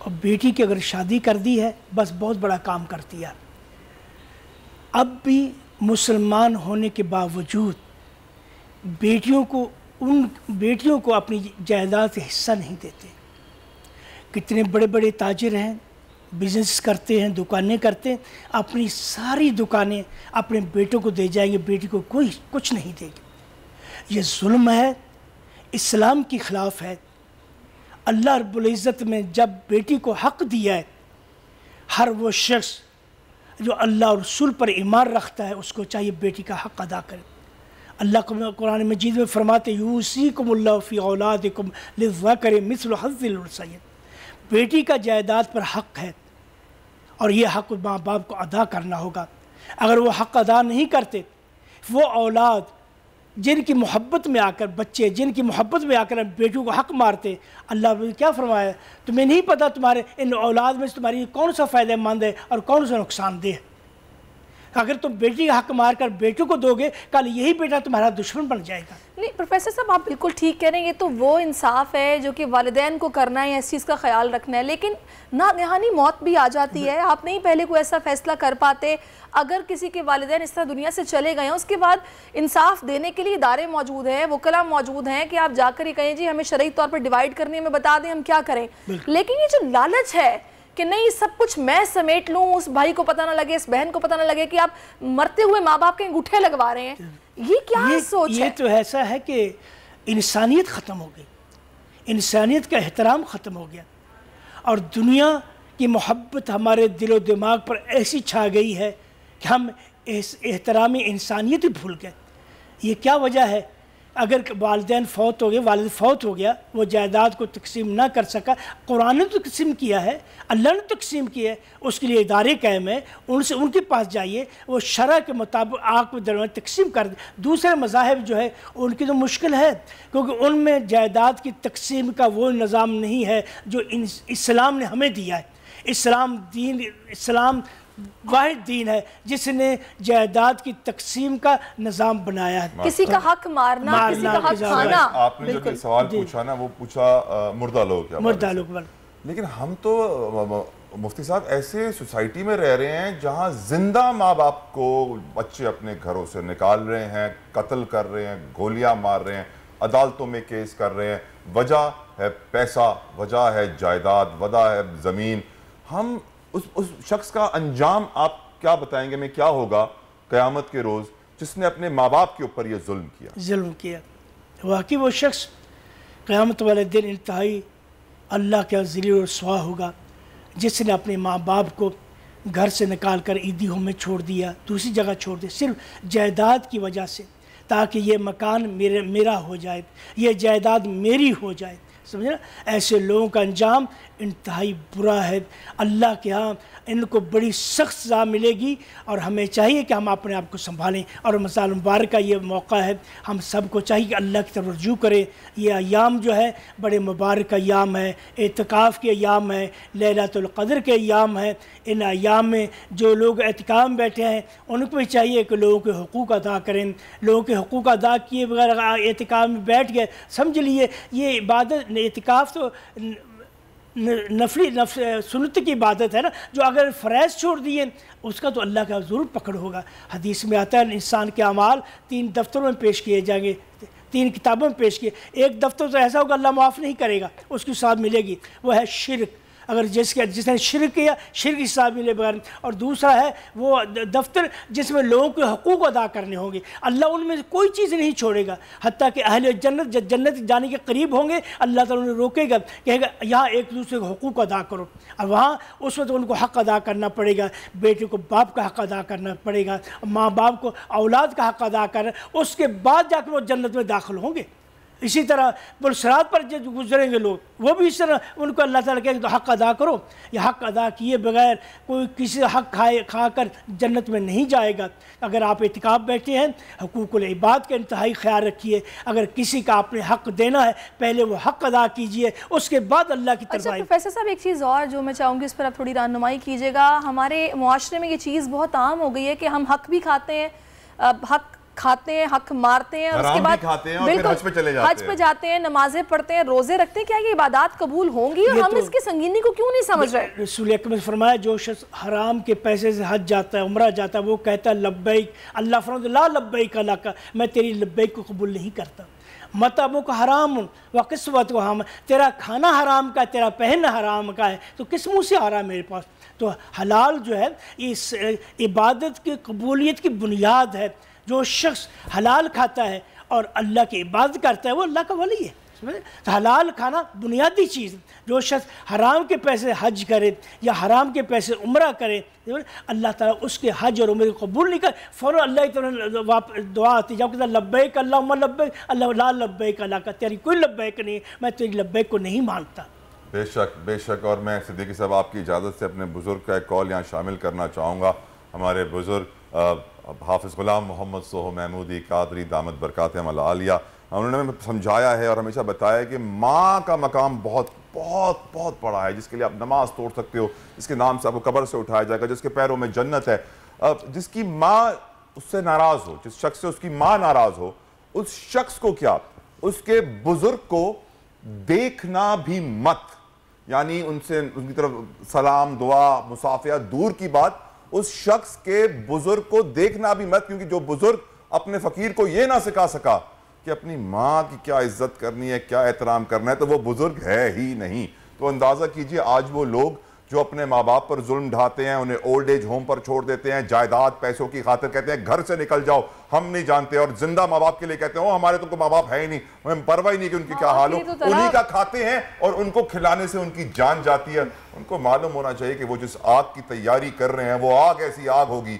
और बेटी की अगर शादी कर दी है बस बहुत बड़ा काम कर दिया। अब भी मुसलमान होने के बावजूद बेटियों को अपनी जायदाद से हिस्सा नहीं देते। कितने बड़े बड़े ताजिर हैं, बिजनेस करते हैं, दुकानें करते हैं, अपनी सारी दुकानें अपने बेटों को दे जाएंगे, बेटी को कोई कुछ नहीं देगी। ये जुल्म है, इस्लाम के ख़िलाफ़ है। अल्लाह रब्बुल इज़्ज़त में जब बेटी को हक़ दिया है, हर वो शख्स जो अल्लाह और रसूल पर ईमान रखता है उसको चाहिए बेटी का हक़ अदा करे। अल्लाह कुरान मजीद में फरमाते यूसीकुमुल्लाहु फ़ी औलादिकुम लिज़्ज़करि मिस्लु हज़्ज़िल उन्सयैन। बेटी का जायदाद पर हक़ है और ये हक़ माँ बाप को अदा करना होगा। अगर वो हक़ अदा नहीं करते, वो औलाद जिनकी मोहब्बत में आकर, बच्चे जिनकी मोहब्बत में आकर बेटियों को हक़ मारते, अल्लाह ने क्या फरमाया, तुम्हें नहीं पता तुम्हारे इन औलाद में से तुम्हारी कौन सा फ़ायदेमंद है और कौन सा नुकसानदेह है। अगर तुम बेटी का हक़ मार कर बेटों को दोगे, कल यही बेटा तुम्हारा दुश्मन बन जाएगा। नहीं प्रोफेसर साहब, आप बिल्कुल ठीक कह रहे हैं, ये तो वो इंसाफ है जो कि वालिदैन को करना है, इस चीज़ का ख्याल रखना है, लेकिन नागहानी मौत भी आ जाती है। आप नहीं पहले कोई ऐसा फैसला कर पाते? अगर किसी के वालिदैन इस तरह दुनिया से चले गए हैं, उसके बाद इंसाफ देने के लिए इदारे मौजूद हैं, वकला मौजूद हैं कि आप जाकर ही कहें जी हमें शरई तौर पर डिवाइड करने में बता दें, हम क्या करें। लेकिन ये जो लालच है कि नहीं सब कुछ मैं समेट लूं, उस भाई को पता ना लगे, इस बहन को पता ना लगे कि आप मरते हुए माँ बाप के अंगूठे लगवा रहे हैं, ये क्या सोच है? ये तो ऐसा है कि इंसानियत ख़त्म हो गई, इंसानियत का एहतराम ख़त्म हो गया और दुनिया की मोहब्बत हमारे दिलो दिमाग पर ऐसी छा गई है कि हम इस एहतराम इंसानियत ही भूल गए। ये क्या वजह है अगर वालिदैन फौत हो गए, वालिद फौत हो गया, वो जायदाद को तकसीम ना कर सका, कुरान ने तो तकसीम किया है, अल्लाह ने तकसीम किया है, उसके लिए इदारे कायम है, उनसे उनके पास जाइए, वो शरअ के मुताबिक आपके दरमियान तकसीम कर दे। दूसरे मज़ाहिब जो है उनकी तो मुश्किल है, क्योंकि उनमें जायदाद की तकसीम का वो निज़ाम नहीं है जो इस्लाम ने हमें दिया है। इस्लाम वाहिद दीन है जिसने जायदाद की तकसीम का निज़ाम बनाया है। किसी का हक मारना, किसी का हक खाना। आपने जो सवाल पूछा ना, वो पूछा मुर्दा लोग, मुर्दा लोग, लेकिन हम तो मुफ्ती साहब ऐसे सोसाइटी में रह रहे हैं जहां जिंदा माँ बाप को बच्चे अपने घरों से निकाल रहे हैं, कत्ल कर रहे हैं, गोलियां मार रहे हैं, अदालतों में केस कर रहे हैं। वजह है पैसा, वजह है जायदाद, वजह है ज़मीन। हम उस शख्स का अंजाम आप क्या बताएंगे में क्या होगा क़यामत के रोज़ जिसने अपने माँ बाप के ऊपर ये जुल्म किया? वाकई वो शख्स क़यामत वाले दिन इंतहाई अल्लाह का ज़लील और रुसवा होगा, जिसने अपने माँ बाप को घर से निकाल कर ईदगाहों में छोड़ दिया, दूसरी जगह छोड़ दिया, सिर्फ जायदाद की वजह से, ताकि ये मकान मेरा हो जाए, ये जायदाद मेरी हो जाए। समझे ना? ऐसे लोगों का अंजाम इंतहाई बुरा है। अल्लाह के यहाँ इनको बड़ी सख्त सज़ा मिलेगी, और हमें चाहिए कि हम अपने आप को संभालें। और रमज़ान मुबारक का ये मौका है, हम सबको चाहिए कि अल्लाह की तरफ रुजू करें। ये अयाम जो है बड़े मुबारक अयाम है, एतिकाफ़ के अयाम है, लैलतुल क़द्र के अयाम है। इन अयाम में जो लोग एतिकाफ़ में बैठे हैं उनको भी चाहिए कि लोगों के हुकूक़ अदा करें। लोगों के हुकूक़ अदा किए बगैर एतिकाफ़ में बैठ गए, समझ लिए ये इबादत, एतिकाफ़ तो सुन्नत की इबादत है ना, जो अगर फ़रज़ छोड़ दिए उसका तो अल्लाह का ज़रूर पकड़ होगा। हदीस में आता है इंसान के अमाल 3 दफ्तरों में पेश किए जाएंगे, 3 किताबों में पेश किए। एक दफ्तर तो ऐसा होगा अल्लाह माफ़ नहीं करेगा, उसकी हिसाब मिलेगी, वो है शिरक। अगर जिसने शिरक किया, शिरक की हिसाब मिले बगैर। और दूसरा है वो दफ्तर जिसमें लोगों के हकूक़ अदा करने होंगे, अल्लाह उनमें से कोई चीज़ नहीं छोड़ेगा, हत्ता कि अहले जन्नत जब जन्नत जाने के करीब होंगे अल्लाह ताला उन्हें रोकेगा, कहेगा यहाँ एक दूसरे को हकूक़ अदा करो। और वहाँ उसमें तो उनको हक़ अदा करना पड़ेगा, बेटे को बाप का हक़ अदा करना पड़ेगा, माँ बाप को औलाद का हक़ अदा करना, उसके बाद जाकर वो जन्नत में दाखिल होंगे। इसी तरह पुलसरात पर जो गुजरेंगे लोग, वो भी इस तरह उनको अल्लाह ताला कहेगा तो हक़ अदा करो। या हक़ अदा किए बगैर कोई किसी हक़ खाकर जन्नत में नहीं जाएगा। अगर आप एतिकाफ़ बैठे हैं, हुकूकुल इबाद का इंतहाई ख्याल रखिए। अगर किसी का आपने हक़ देना है, पहले वो हक़ अदा कीजिए, उसके बाद अल्लाह की तरफ। अच्छा प्रोफेसर साहब, एक चीज़ और जो मैं चाहूँगी इस पर आप थोड़ी रहनुमाई कीजिएगा। हमारे मुआशरे में ये चीज़ बहुत आम हो गई है कि हम हक़ भी खाते हैं, हक़ खाते हैं, हक मारते हैं, और उसके बाद खाते हैं और फिर हज पे चले जाते हज पे जाते हैं, नमाजें पढ़ते हैं, रोजे रखते हैं। क्या ये इबादत कबूल होंगी? और हम इसकी संगीनी को क्यों नहीं समझ रहे? रसूल अकरम ने फरमाया जो शख्स हराम के पैसे से हज जाता है, उम्रा जाता है, वो कहता है लब्बैक, अल्लाह फरमाता ला लब्बैक लका, मैं तेरी लब्बैक को कबूल नहीं करता। मतबू का हराम व किस्वत को हम, तेरा खाना हराम का, तेरा पहनना हराम का है, तो किस मुँह से आ रहा है मेरे पास? तो हलाल जो है इस इबादत की कबूलियत की बुनियाद है। जो शख्स हलाल खाता है और अल्लाह की इबादत करता है वो अल्लाह का वली है। तो हलाल खाना बुनियादी चीज़। जो शख्स हराम के पैसे हज करे या हराम के पैसे उम्रा करे, अल्लाह ताला उसके हज और उम्र को कबूल नहीं कर, फ़ौरन अल्लाह की तरफ दुआ आती जब कहता लब्बैक अल्लाहुम्मा लब्बैक, अल्लाह ला लब्बैक अल्लाह का, तेरी कोई लब्बैक नहीं, मैं तेरी लब्बैक को नहीं मानता। बेशक बेशक। और मैं सिद्दीकी साहब आपकी इजाज़त से अपने बुज़ुर्ग का एक कॉल यहाँ शामिल करना चाहूँगा। हमारे बुज़ुर्ग हाफिज़ ग़ुलाम मोहम्मद सोहो महमूदी कादरी दामद बरकातहम आलिया, उन्होंने समझाया है और हमेशा बताया कि माँ का मकाम बहुत बहुत बहुत बड़ा है, जिसके लिए आप नमाज तोड़ सकते हो, जिसके नाम से आपको कब्र से उठाया जाएगा, जिसके पैरों में जन्नत है। जिसकी माँ उससे नाराज़ हो, जिस शख्स से उसकी माँ नाराज़ हो, उस शख्स को क्या, उसके बुज़ुर्ग को देखना भी मत, यानी उनसे उनकी तरफ सलाम दुआ मुसाफिया दूर की बात, उस शख्स के बुजुर्ग को देखना भी मत, क्योंकि जो बुजुर्ग अपने फकीर को यह ना सिखा सका कि अपनी माँ की क्या इज्जत करनी है, क्या एहतराम करना है, तो वो बुजुर्ग है ही नहीं। तो अंदाजा कीजिए आज वो लोग जो अपने माँ बाप पर जुल्म ढाते हैं, उन्हें ओल्ड एज होम पर छोड़ देते हैं, जायदाद पैसों की खातिर कहते हैं घर से निकल जाओ, हम नहीं जानते, और जिंदा माँ बाप के लिए कहते हैं हमारे तो माँ बाप है ही नहीं, हमें परवाह ही नहीं कि उनकी क्या हाल हो, उन्हीं का खाते हैं और उनको खिलाने से उनकी जान जाती है। उनको मालूम होना चाहिए कि वो जिस आग की तैयारी कर रहे हैं वो आग ऐसी आग होगी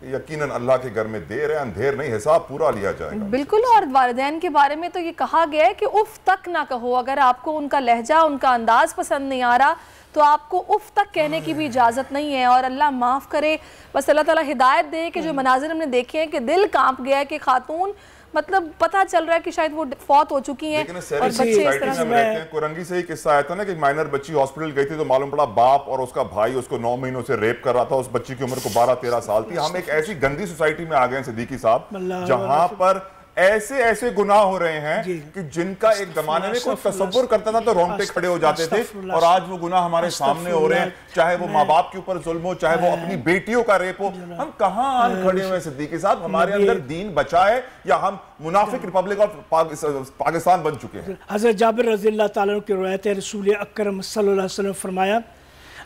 यकीनन अल्लाह के घर में देर है, अंधेर नहीं, हिसाब पूरा लिया जाएगा। बिल्कुल। और वालिदैन के बारे में तो ये कहा गया है कि उफ तक ना कहो। अगर आपको उनका लहजा, उनका अंदाज पसंद नहीं आ रहा तो आपको उफ तक कहने की भी इजाज़त नहीं है। और अल्लाह माफ़ करे, बस अल्लाह ताला हिदायत दे कि जो मनाजिर हमने देखे हैं कि दिल कांप गया है कि खातून, मतलब पता चल रहा है कि शायद वो फौत हो चुकी हैं और बच्चे इस तरह से। कुरंगी से ही किस्सा आया था ना कि माइनर बच्ची हॉस्पिटल गई थी तो मालूम पड़ा बाप और उसका भाई उसको 9 महीनों से रेप कर रहा था। उस बच्ची की उम्र को 12-13 साल थी। हम एक ऐसी गंदी सोसाइटी में आ गए सिद्दीकी साहब, जहां पर ऐसे ऐसे गुनाह हो रहे हैं कि जिनका एक जमाने में कोई तसव्वुर करता था तो रोंगटे खड़े हो जाते थे, और आज वो गुनाह हमारे सामने हो रहे हैं। चाहे वो माँ बाप के ऊपर जुल्म हो, चाहे वो अपनी बेटियों का रेप हो। हम कहाँ खड़े हुए सिद्दीकी साहब? हमारे अंदर दीन बचा है या हम मुनाफिक रिपब्लिक ऑफ पाकिस्तान बन चुके हैं? हज़रत जाबिर रज़ी अल्लाह ताला की रिवायत है, रसूल अकरम सल्लल्लाहु अलैहि वसल्लम फरमाया,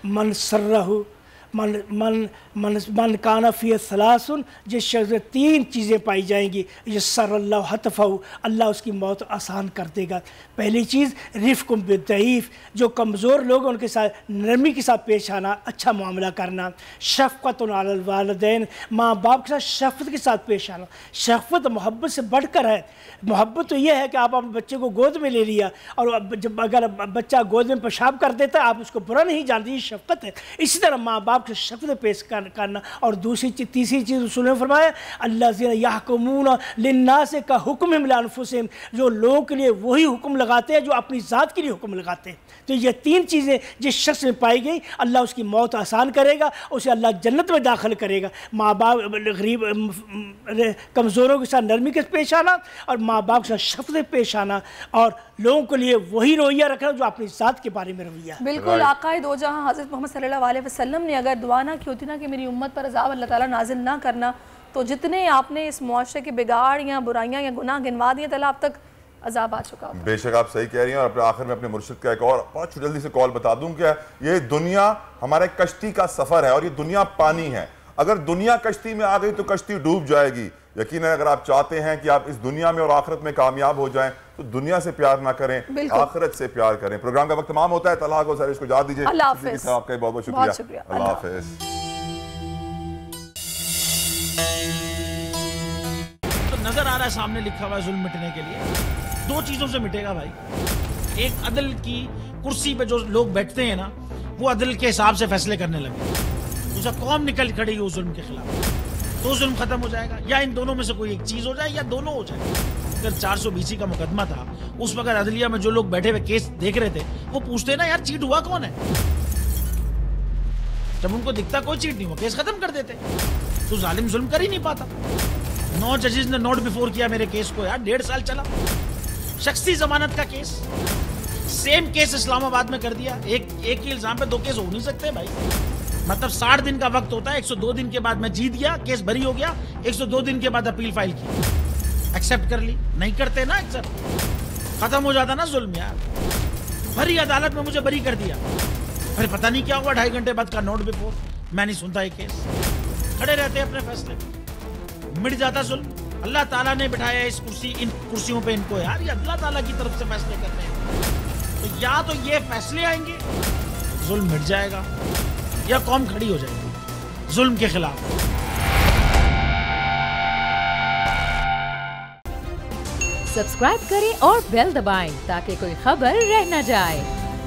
मन सर्रहु मन काना फी सलासुन, जिस शख्स में 3 चीज़ें पाई जाएंगी, यस्सरल्लाहु हतफ़हु, अल्लाह उसकी मौत आसान कर देगा। पहली चीज़ रिफ़्क़ुम बिद्दईफ़, जो कमज़ोर लोग हैं उनके साथ नरमी के साथ पेश आना, अच्छा मामला करना। शफ़क़तुन अलल वालिदैन, माँ बाप के साथ शफ़क़त के साथ पेश आना। शफ़क़त मोहब्बत से बढ़कर है। मोहब्बत तो यह है कि आप अपने बच्चे को गोद में ले लिया और जब अगर बच्चा गोद में पेशाब कर देता है आप उसको बुरा नहीं जानते, ये शफ़क़त है। इसी तरह माँ बाप के शफ़क़त पेश करना। और तीसरी चीज़ रसूल ने फरमाया, अल्लाज़ीना यहकुमूना लिन्नास का हुक्म लिअन्फुसिहिम, जो लोगों के लिए वही हुक्म लगाते हैं जो अपनी ज़ात के लिए हुक्म लगाते हैं। तो ये 3 चीज़ें जिस शख्स में पाई गई, अल्लाह उसकी मौत आसान करेगा, उसे अल्लाह जन्नत में दाखिल करेगा। माँ बाप गरीब कमज़ोरों के साथ नरमी के पेश आना और माँ बाप के साथ शफ़क़त पेश आना, और लोगों के लिए वही रवैया रखना जो अपनी ज़ात के बारे में रवैया। बिल्कुल। आक़ाए दो जहां हज़रत मोहम्मद सल्लल्लाहु अलैहि वसल्लम ने अगर दुआ ना की होती ना कि मेरी उम्मत पर अज़ाब अल्लाह ताला नाज़िल ना करना, तो जितने आपने इस मुआशरे के बिगाड़ या बुराइयां या गुनाह गिनवा दिए ताला अब तक अज़ाब आ चुका होता। बेशक आप सही कह रही हैं। और अपने आखिर में अपने मुर्शिद का एक और बहुत जल्दी से कॉल बता दूं कि ये दुनिया हमारे कश्ती का सफ़र है और ये दुनिया पानी है। अगर दुनिया कश्ती में आ गई तो कश्ती डूब जाएगी। यकीन है अगर आप चाहते हैं कि आप इस दुनिया में और आखिरत में कामयाब हो जाएं तो दुनिया से प्यार ना करें, आखिरत से प्यार करें। प्रोग्राम का वक्त तमाम होता है। तलहा को सर इसको इजाज़त दीजिए। अल्लाह हाफ़िज़। आपका बहुत बहुत शुक्रिया। अल्लाह हाफ़िज़। तो नजर आ रहा है सामने लिखा हुआ है जुल्म मिटने के लिए 2 चीजों से मिटेगा भाई। एक, अदल की कुर्सी पे जो लोग बैठते हैं ना, वो अदल के हिसाब से फैसले करने लगे। दूसरा, कौम निकल खड़ी हो जुल्म के खिलाफ, तो जुल्म खत्म हो जाएगा। या इन दोनों में से कोई एक चीज हो जाए या दोनों हो जाए। अगर 420 का मुकदमा था, उस वक्त अदलिया में जो लोग बैठे हुए केस देख रहे थे वो पूछते ना यार चीट हुआ कौन है, जब उनको दिखता कोई चीट नहीं हुआ केस खत्म कर देते। तो जालिम जुल्म कर ही नहीं पाता। 9 जजेस ने नोट बिफोर किया मेरे केस को यार, 1.5 साल चला। शख्सी जमानत का केस, सेम केस इस्लामाबाद में कर दिया। एक ही इल्जाम पे 2 केस हो नहीं सकते भाई। मतलब 60 दिन का वक्त होता है। 102 दिन के बाद मैं जीत गया, केस बरी हो गया। 102 दिन के बाद अपील फाइल की, एक्सेप्ट कर ली। नहीं करते ना एक्सेप्ट, खत्म हो जाता ना जुल्म यार। भरी अदालत में मुझे बरी कर दिया, फिर पता नहीं क्या हुआ 2.5 घंटे बाद का नोट बिफोर। मैं नहीं सुनता ये केस, खड़े रहते अपने फैसले, मिट जाता जुल्म। अल्लाह ताला ने बिठाया इस इन कुर्सियों पे इनको यार, ये अल्लाह ताला की तरफ से फैसले कर रहे हैं। तो या तो ये फैसले आएंगे, जुल्म मिट जाएगा, या कौम खड़ी हो जाएगी जुल्म के खिलाफ। सब्सक्राइब करें और बेल दबाएं ताकि कोई खबर रह न जाए।